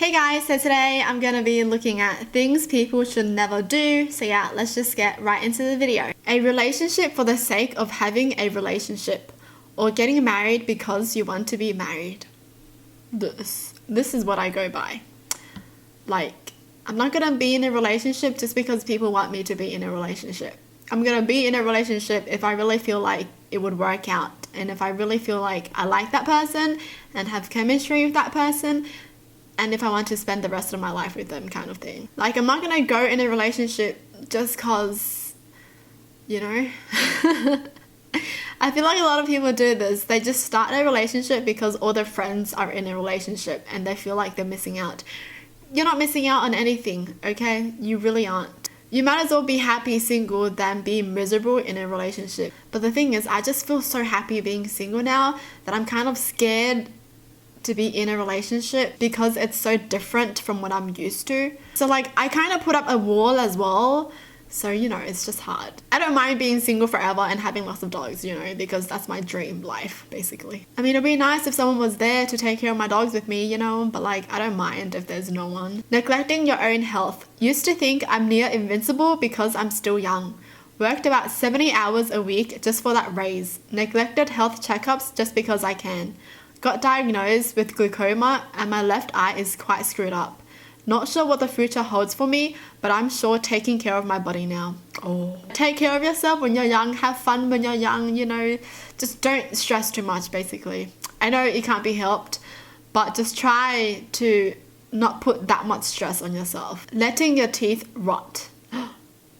Hey guys, so today I'm going to be looking at things people should never do. So yeah, let's just get right into the video. A relationship for the sake of having a relationship, or getting married because you want to be married. This is what I go by. Like, I'm not going to be in a relationship just because people want me to be in a relationship. I'm going to be in a relationship if I really feel like it would work out, and if I really feel like I like that person and have chemistry with that person, and if I want to spend the rest of my life with them, kind of thing. Like, I'm not going to go in a relationship just cause, you know. I feel like a lot of people do this. They just start a relationship because all their friends are in a relationship and they feel like they're missing out. You're not missing out on anything, okay? You really aren't. You might as well be happy single than be miserable in a relationship. But the thing is, I just feel so happy being single now that I'm kind of scared to be in a relationship because it's so different from what I'm used to. So like, I kind of put up a wall as well. So, you know, it's just hard. I don't mind being single forever and having lots of dogs, you know, because that's my dream life, basically. I mean, it'd be nice if someone was there to take care of my dogs with me, you know, but like, I don't mind if there's no one. Neglecting your own health. Used to think I'm near invincible because I'm still young. Worked about 70 hours a week just for that raise. Neglected health checkups just because I can. Got diagnosed with glaucoma and my left eye is quite screwed up. Not sure what the future holds for me, but I'm sure taking care of my body now. Oh. Take care of yourself when you're young. Have fun when you're young, you know. Just don't stress too much, basically. I know it can't be helped, but just try to not put that much stress on yourself. Letting your teeth rot.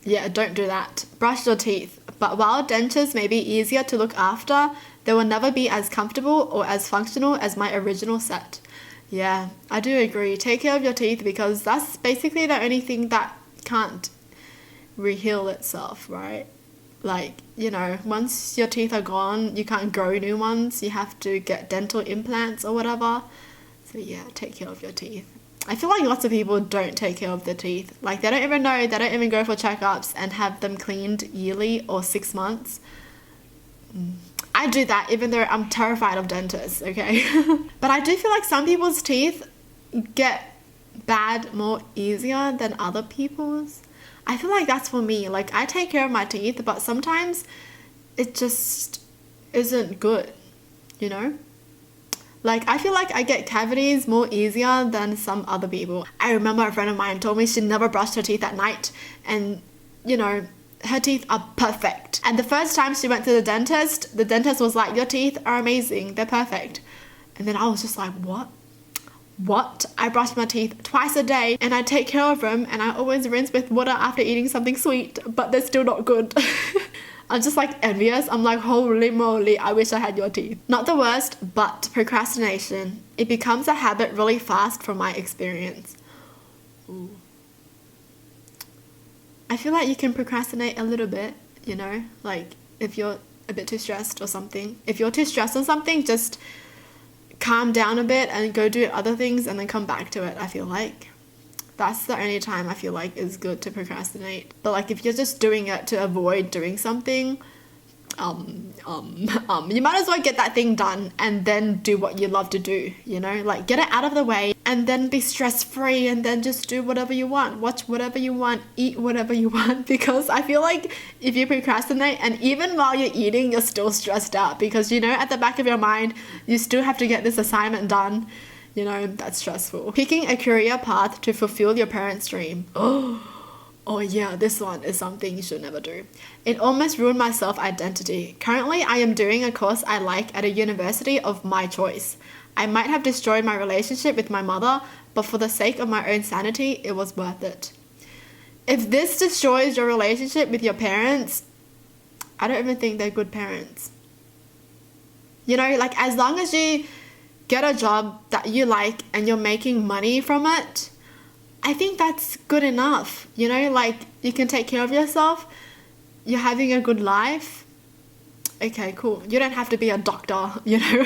Yeah, don't do that. Brush your teeth. But while dentures may be easier to look after, they will never be as comfortable or as functional as my original set. Yeah, I do agree. Take care of your teeth because that's basically the only thing that can't re-heal itself, right? Like, you know, once your teeth are gone, you can't grow new ones. You have to get dental implants or whatever. So yeah, take care of your teeth. I feel like lots of people don't take care of their teeth. Like, they don't even know, they don't even go for checkups and have them cleaned yearly or 6 months. I do that even though I'm terrified of dentists, okay? But I do feel like some people's teeth get bad more easier than other people's. I feel like that's for me. Like, I take care of my teeth, but sometimes it just isn't good, you know? Like, I feel like I get cavities more easier than some other people. I remember a friend of mine told me she never brushed her teeth at night, and, you know, her teeth are perfect. And the first time she went to the dentist was like, your teeth are amazing, they're perfect. And then I was just like, what? I brush my teeth twice a day and I take care of them, and I always rinse with water after eating something sweet, but they're still not good. I'm just like envious. I'm like, holy moly, I wish I had your teeth. Not the worst, but procrastination. It becomes a habit really fast from my experience. Ooh. I feel like you can procrastinate a little bit, you know, like if you're a bit too stressed or something. If you're too stressed on something, just calm down a bit and go do other things and then come back to it, I feel like. That's the only time I feel like is good to procrastinate. But like, if you're just doing it to avoid doing something, you might as well get that thing done and then do what you love to do, you know, like get it out of the way and then be stress-free and then just do whatever you want, watch whatever you want, eat whatever you want. Because I feel like if you procrastinate and even while you're eating, you're still stressed out because, you know, at the back of your mind, you still have to get this assignment done. You know, that's stressful. Picking a career path to fulfill your parents' dream. Oh yeah, this one is something you should never do. It almost ruined my self-identity. Currently, I am doing a course I like at a university of my choice. I might have destroyed my relationship with my mother, but for the sake of my own sanity, it was worth it. If this destroys your relationship with your parents, I don't even think they're good parents. You know, like, as long as you get a job that you like and you're making money from it, I think that's good enough. You know, like, you can take care of yourself, you're having a good life. Okay, cool. You don't have to be a doctor, you know.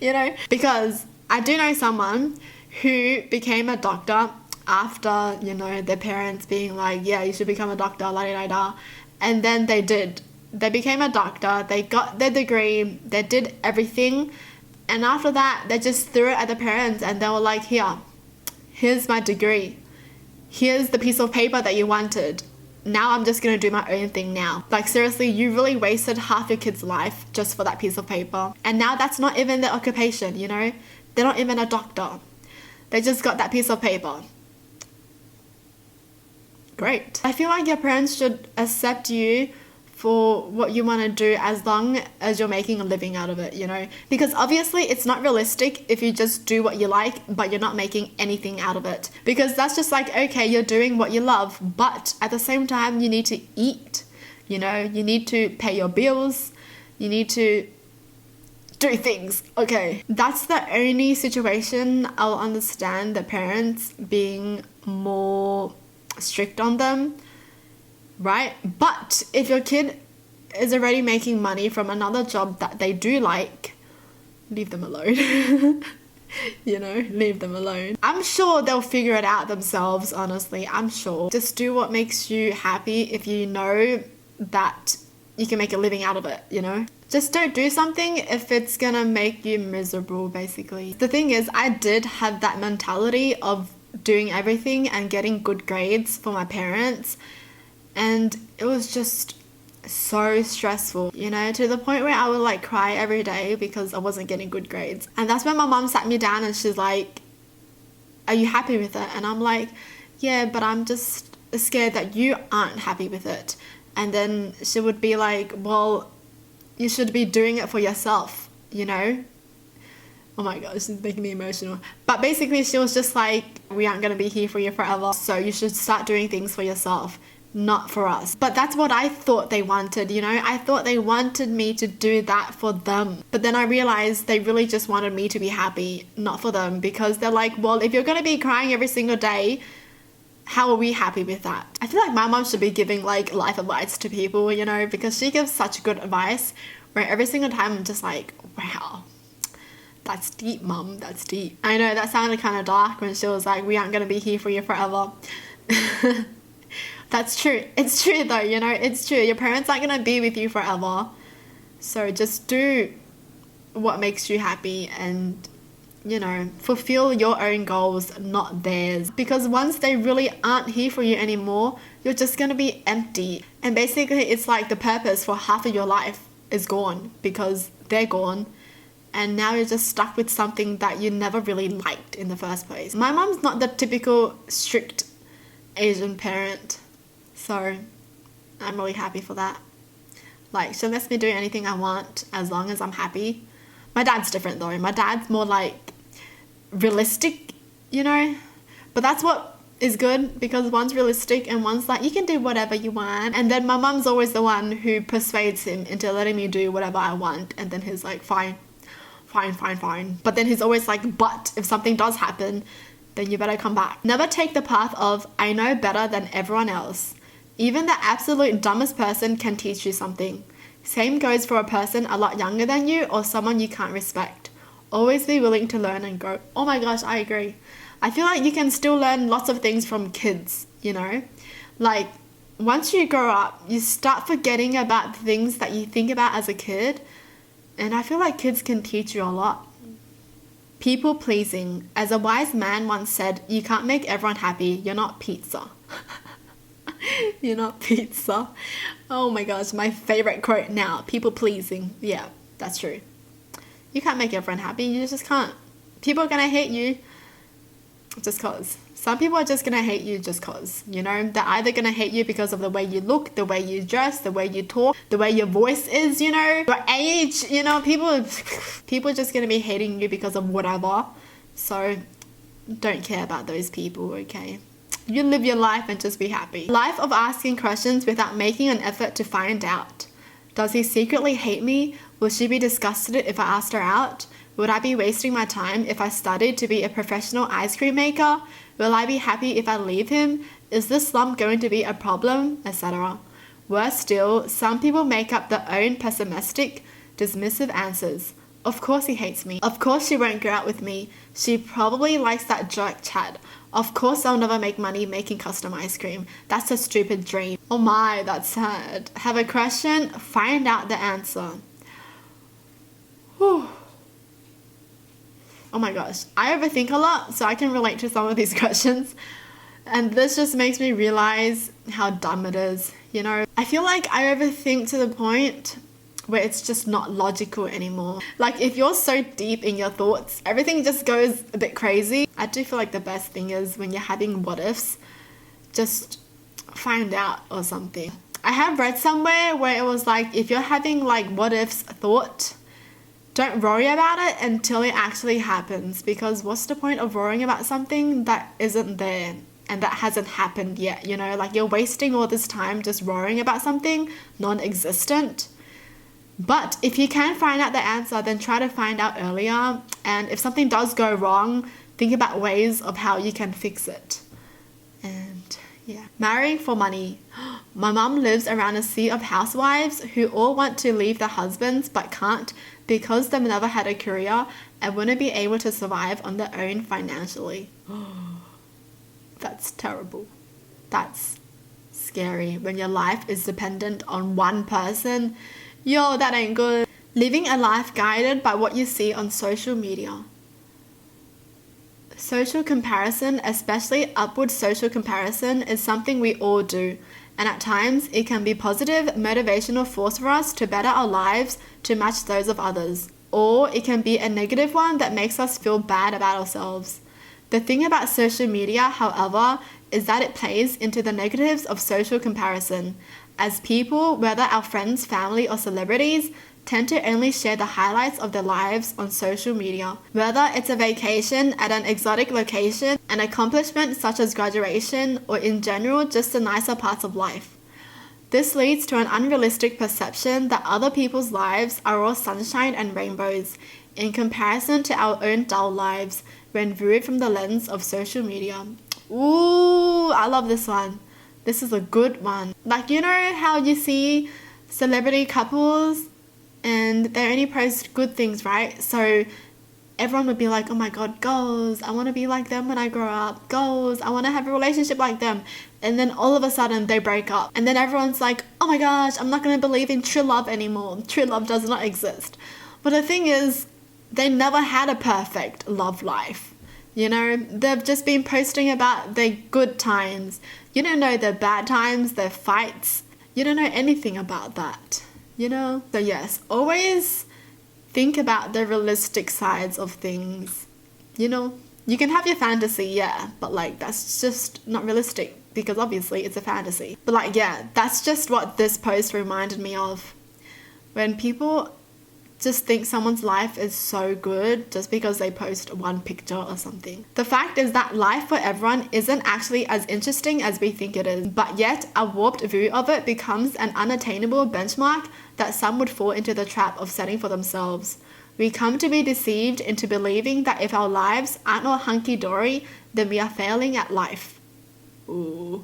You know, because I do know someone who became a doctor after, you know, their parents being like, yeah, you should become a doctor, la da da. And then they did. They became a doctor, they got their degree, they did everything, and after that, they just threw it at the parents and they were like, here, Here's my degree. Here's the piece of paper that you wanted. Now I'm just going to do my own thing now. Like, seriously, you really wasted half your kid's life just for that piece of paper. And now that's not even their occupation, you know? They're not even a doctor. They just got that piece of paper. Great. I feel like your parents should accept you for what you want to do as long as you're making a living out of it, you know? Because obviously it's not realistic if you just do what you like, but you're not making anything out of it. Because that's just like, okay, you're doing what you love, but at the same time, you need to eat, you know? You need to pay your bills. You need to do things, okay? That's the only situation I'll understand the parents being more strict on them, right? But if your kid is already making money from another job that they do like, leave them alone. You know, leave them alone. I'm sure they'll figure it out themselves, honestly. I'm sure. Just do what makes you happy if you know that you can make a living out of it, you know? Just don't do something if it's gonna make you miserable, basically. The thing is, I did have that mentality of doing everything and getting good grades for my parents, and it was just so stressful, you know, to the point where I would like cry every day because I wasn't getting good grades. And that's when my mom sat me down and she's like, are you happy with it? And I'm like, yeah, but I'm just scared that you aren't happy with it. And then she would be like, well, you should be doing it for yourself, you know? Oh my gosh, she's making me emotional. But basically she was just like, we aren't going to be here for you forever, so you should start doing things for yourself, not for us. But that's what I thought they wanted, you know? I thought they wanted me to do that for them. But then I realized they really just wanted me to be happy, not for them. Because they're like, well, if you're going to be crying every single day, how are we happy with that? I feel like my mom should be giving like life advice to people, you know? Because she gives such good advice where every single time I'm just like, wow. That's deep, mum. That's deep. I know that sounded kind of dark when she was like, we aren't going to be here for you forever. That's true. It's true though, you know, it's true. Your parents aren't going to be with you forever. So just do what makes you happy and, you know, fulfill your own goals, not theirs. Because once they really aren't here for you anymore, you're just going to be empty. And basically it's like the purpose for half of your life is gone because they're gone. And now you're just stuck with something that you never really liked in the first place. My mom's not the typical strict Asian parent. So I'm really happy for that. Like, she lets me do anything I want as long as I'm happy. My dad's different though. My dad's more like realistic, you know? But that's what is good because one's realistic and one's like, you can do whatever you want. And then my mom's always the one who persuades him into letting me do whatever I want. And then he's like, fine. But then he's always like, but if something does happen, then you better come back. Never take the path of, I know better than everyone else. Even the absolute dumbest person can teach you something. Same goes for a person a lot younger than you or someone you can't respect. Always be willing to learn and grow. Oh my gosh, I agree. I feel like you can still learn lots of things from kids, you know? Like, once you grow up, you start forgetting about the things that you think about as a kid. And I feel like kids can teach you a lot. People pleasing. As a wise man once said, you can't make everyone happy. You're not pizza. You're not pizza. Oh my gosh, my favorite quote now. People pleasing. Yeah, that's true. You can't make everyone happy. You just can't. People are going to hate you just cause. Some people are just going to hate you just cause, you know. They're either going to hate you because of the way you look, the way you dress, the way you talk, the way your voice is, you know, your age, you know. People are just going to be hating you because of whatever. So don't care about those people, okay? You live your life and just be happy. Life of asking questions without making an effort to find out. Does he secretly hate me? Will she be disgusted if I asked her out? Would I be wasting my time if I studied to be a professional ice cream maker? Will I be happy if I leave him? Is this slump going to be a problem? Etc. Worse still, some people make up their own pessimistic, dismissive answers. Of course he hates me. Of course she won't go out with me. She probably likes that jerk Chad. Of course I'll never make money making custom ice cream. That's a stupid dream. Oh my, that's sad. Have a question? Find out the answer. Whew. Oh my gosh, I overthink a lot, so I can relate to some of these questions. And this just makes me realize how dumb it is, you know? I feel like I overthink to the point where it's just not logical anymore. Like, if you're so deep in your thoughts, everything just goes a bit crazy. I do feel like the best thing is when you're having what ifs, just find out or something. I have read somewhere where it was like, if you're having like what ifs thought, don't worry about it until it actually happens, because what's the point of worrying about something that isn't there and that hasn't happened yet, you know? Like, you're wasting all this time just worrying about something non-existent. But if you can find out the answer, then try to find out earlier. And if something does go wrong, think about ways of how you can fix it. And yeah. Marrying for money. My mum lives around a sea of housewives who all want to leave their husbands but can't because they've never had a career and wouldn't be able to survive on their own financially. That's terrible. That's scary when your life is dependent on one person. Yo, that ain't good. Living a life guided by what you see on social media. Social comparison, especially upward social comparison, is something we all do. And at times, it can be positive, motivational force for us to better our lives to match those of others. Or it can be a negative one that makes us feel bad about ourselves. The thing about social media, however, is that it plays into the negatives of social comparison, as people, whether our friends, family, or celebrities, tend to only share the highlights of their lives on social media. Whether it's a vacation at an exotic location, an accomplishment such as graduation, or in general just the nicer parts of life. This leads to an unrealistic perception that other people's lives are all sunshine and rainbows, in comparison to our own dull lives when viewed from the lens of social media. Ooh, I love this one. This is a good one. Like, you know how you see celebrity couples and they only post good things, right? So everyone would be like, oh my god, goals, I want to be like them when I grow up. Goals, I want to have a relationship like them. And then all of a sudden they break up. And then everyone's like, oh my gosh, I'm not going to believe in true love anymore. True love does not exist. But the thing is, they never had a perfect love life. You know, they've just been posting about their good times. You don't know their bad times, their fights. You don't know anything about that, you know? So yes, always think about the realistic sides of things. You know, you can have your fantasy, yeah, but like that's just not realistic because obviously it's a fantasy. But like, yeah, that's just what this post reminded me of. When people just think someone's life is so good just because they post one picture or something. The fact is that life for everyone isn't actually as interesting as we think it is, but yet a warped view of it becomes an unattainable benchmark that some would fall into the trap of setting for themselves. We come to be deceived into believing that if our lives aren't all hunky-dory, then we are failing at life. Ooh.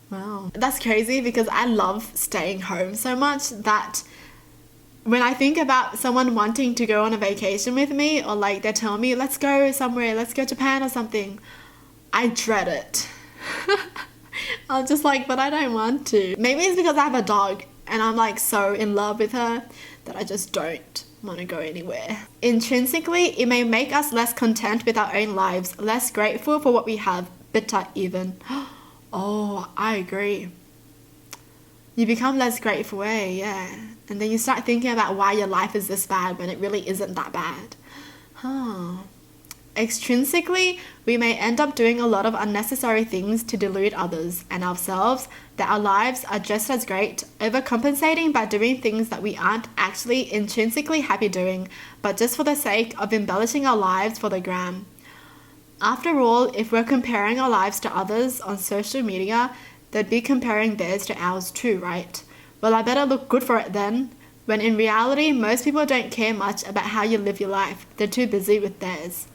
Wow. That's crazy because I love staying home so much that when I think about someone wanting to go on a vacation with me, or like they're telling me, let's go somewhere, let's go to Japan or something, I dread it. I'm just like, but I don't want to. Maybe it's because I have a dog and I'm like so in love with her that I just don't want to go anywhere. Intrinsically, it may make us less content with our own lives, less grateful for what we have, bitter even. Oh, I agree. You become less grateful, yeah. And then you start thinking about why your life is this bad when it really isn't that bad. Extrinsically, we may end up doing a lot of unnecessary things to delude others and ourselves that our lives are just as great, overcompensating by doing things that we aren't actually intrinsically happy doing, but just for the sake of embellishing our lives for the gram. After all, if we're comparing our lives to others on social media, they'd be comparing theirs to ours too, right? Well, I better look good for it then, when in reality, most people don't care much about how you live your life. They're too busy with theirs.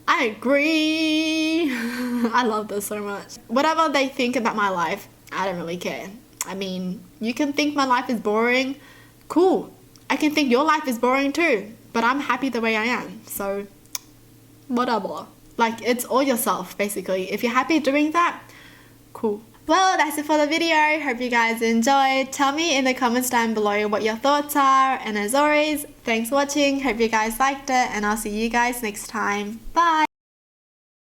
I agree. I love this so much. Whatever they think about my life, I don't really care. I mean, you can think my life is boring. Cool. I can think your life is boring too, but I'm happy the way I am. So, whatever. Like, it's all yourself, basically. If you're happy doing that, cool. Well, that's it for the video. Hope you guys enjoyed. Tell me in the comments down below what your thoughts are. And as always, thanks for watching. Hope you guys liked it. And I'll see you guys next time. Bye.